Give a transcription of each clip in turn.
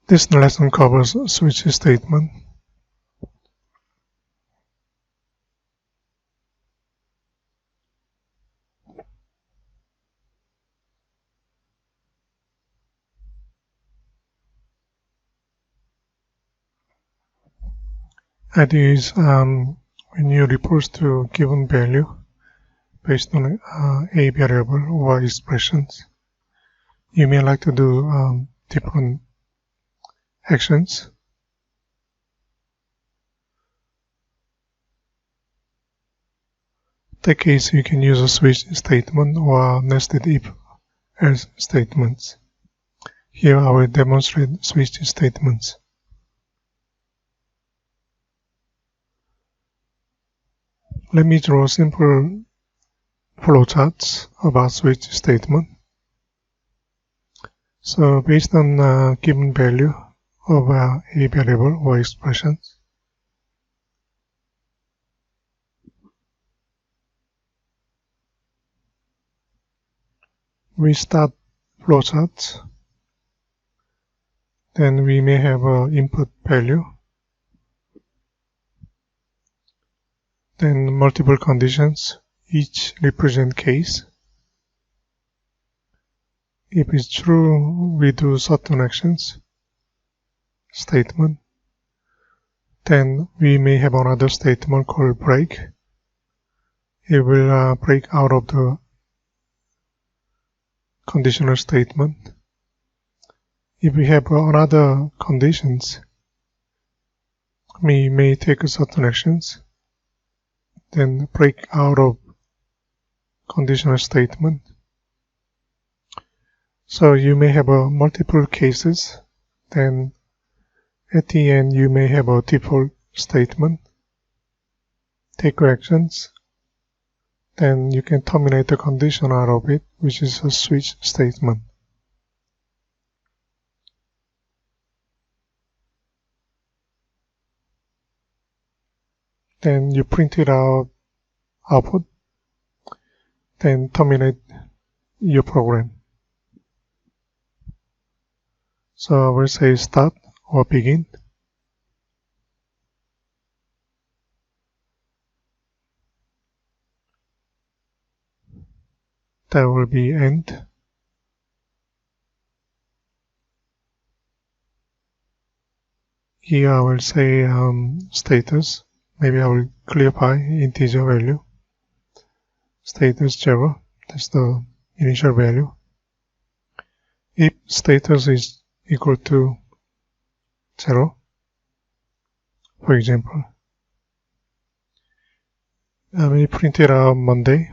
This lesson covers switch statement. Idea is when you refer to given value based on a variable or expressions, you may like to do different actions. In that case, you can use a switch statement or nested if-else statements. Here I will demonstrate switch statements. Let me draw simple flowcharts about switch statement. So based on given value of a variable or expression, we start flowcharts. Then we may have an input value, then multiple conditions, each represent case. If it's true, we do certain actions, statement. Then we may have another statement called break. It will break out of the conditional statement. If we have another conditions, we may take certain actions, then break out of conditional statement. So you may have multiple cases, then at the end you may have a default statement, take actions, then you can terminate the condition out of it, which is a switch statement. Then you print it out, output, then terminate your program. So I will say start or begin. That will be end. Here I will say status. Maybe I will clarify integer value. Status 0, that's the initial value. If status is equal to 0, for example, I will print it out Monday,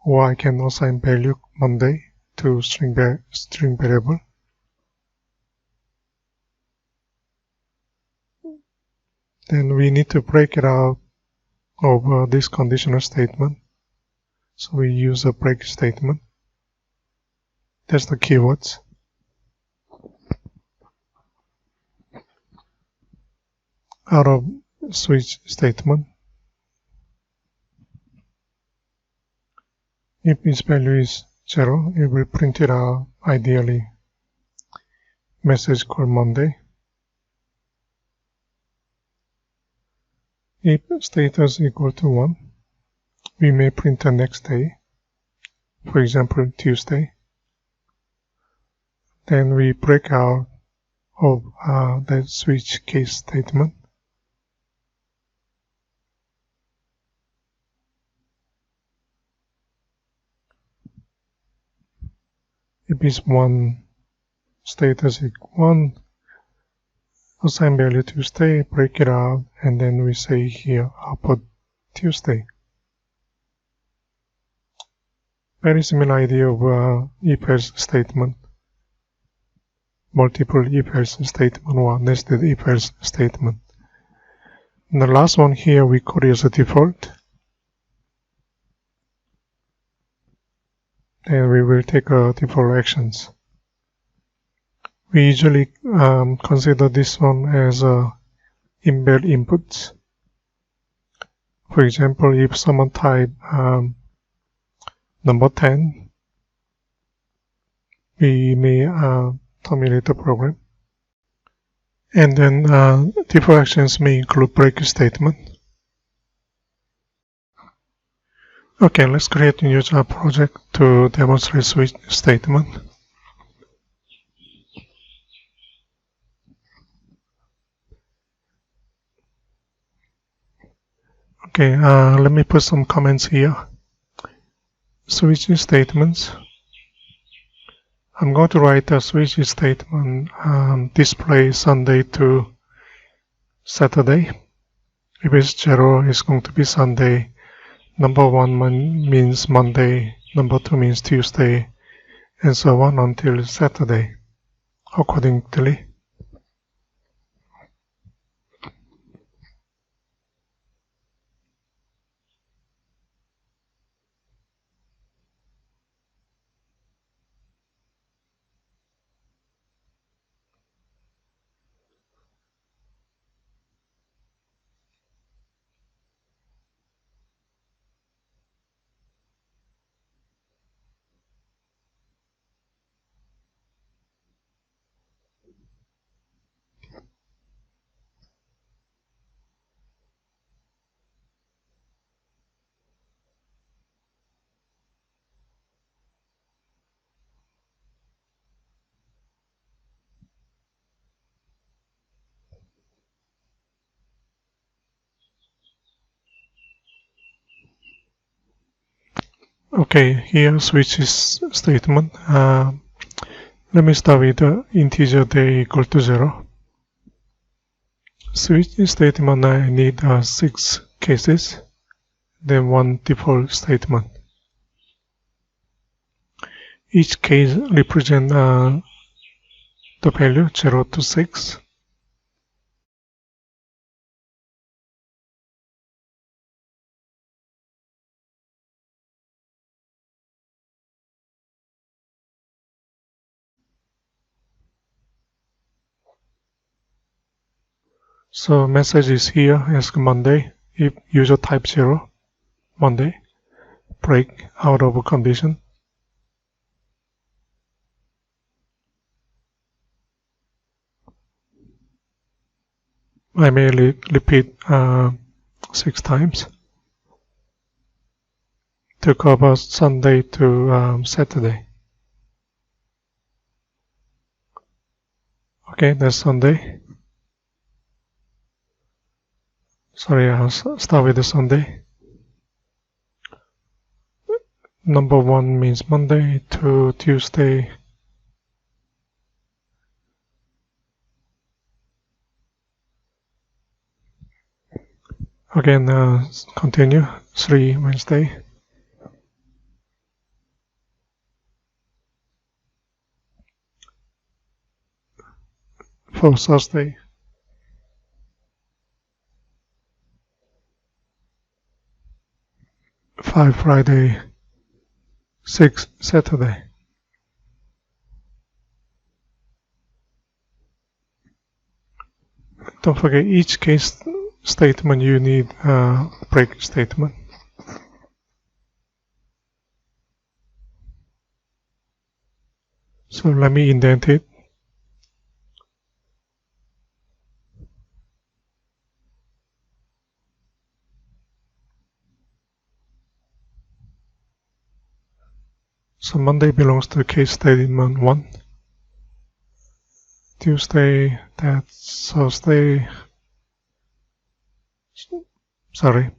or I can assign value Monday to string variable. Then we need to break it out of this conditional statement. So we use a break statement. That's the keywords. Out of switch statement, if its value is 0, it will print it out, ideally, message called Monday. If status equal to 1, we may print the next day, for example, Tuesday. Then we break out of that switch case statement. If it's 1, status equal 1, assign value Tuesday, break it out, and then we say here output Tuesday. Very similar idea of if-else statement, multiple if-else statement or nested if-else statement. And the last one here we call it as a default. And we will take default actions. We usually consider this one as embed inputs. For example, if someone type number 10, we may terminate the program. And then default actions may include break statement. Okay, let's create a new Java project to demonstrate switch statement. Okay, let me put some comments here. Switch statements. I'm going to write a switch statement display Sunday to Saturday. If it's 0, it's going to be Sunday. Number 1 means Monday, number 2 means Tuesday, and so on until Saturday, accordingly. Okay, here switches statement. Let me start with the integer day equal to 0. Switch statement, I need 6 cases, then 1 default statement. Each case represents the value 0 to 6. So message is here, ask Monday, if user type 0, Monday, break out of a condition. I may repeat 6 times to cover Sunday to Saturday. Okay, that's Sunday. Sorry, I'll start with the Sunday. Number 1 means Monday to Tuesday. Again, continue. 3 Wednesday. 4 Thursday. 5 Friday. 6 Saturday. Don't forget, each case statement you need a break statement. So let me indent it. So Monday belongs to case statement 1. Tuesday, that's Thursday. Sorry.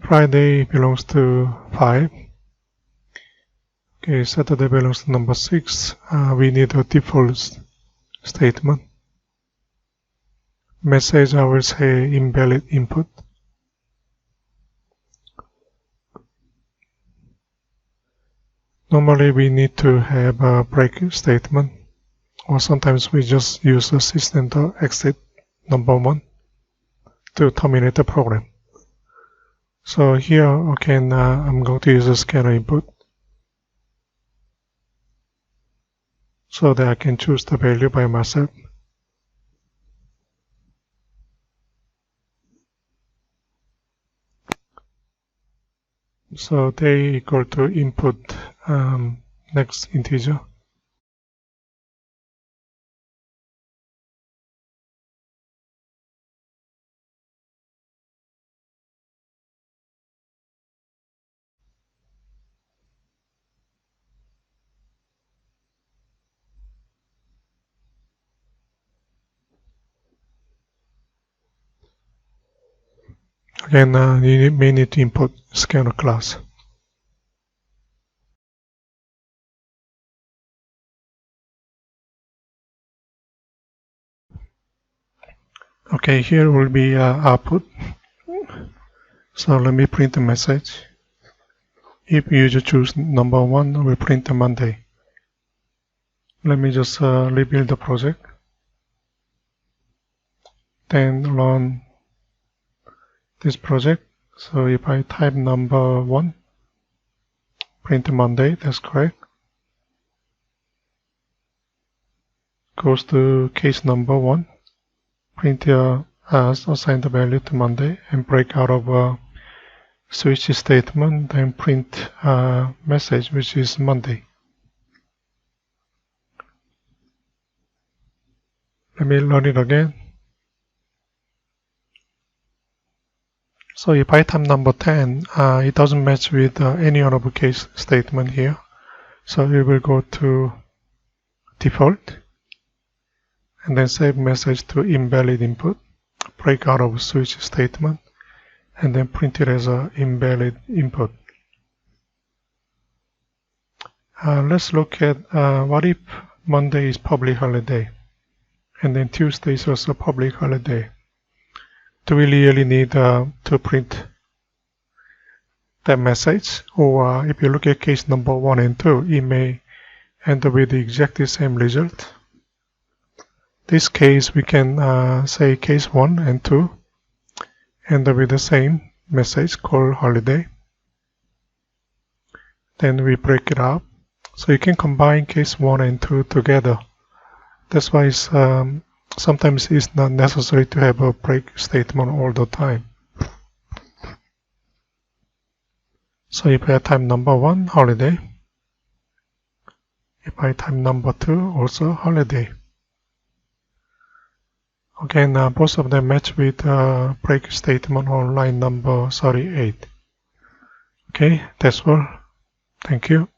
Friday belongs to 5. Okay, Saturday belongs to number 6. We need a default statement. Message, I will say invalid input. Normally we need to have a break statement, or sometimes we just use the system.exit number 1 to terminate the program. So here again, I'm going to use a scanner input so that I can choose the value by myself. So day equal to input next integer. Again, you may need to import scanner class. Okay, here will be output. So let me print a message. If user choose number 1, we'll print a Monday. Let me just rebuild the project. Then run this project. So if I type number 1, print Monday, that's correct. Goes to case number 1, print assign the value to Monday and break out of a switch statement, then print message which is Monday. Let me run it again. So if I type number 10, it doesn't match with any other case statement here. So we will go to default and then save message to invalid input, break out of switch statement, and then print it as an invalid input. Let's look at what if Monday is public holiday and then Tuesday is also public holiday. Do we really need to print that message? Or if you look at case number 1 and 2, it may end up with the exactly same result. This case, we can say case 1 and 2 end up with the same message called holiday. Then we break it up. So you can combine case 1 and 2 together. That's why it's, sometimes it's not necessary to have a break statement all the time. So if I type number 1, holiday. If I type number 2, also holiday. Again, both of them match with break statement on line number 38. Okay, that's all. Thank you.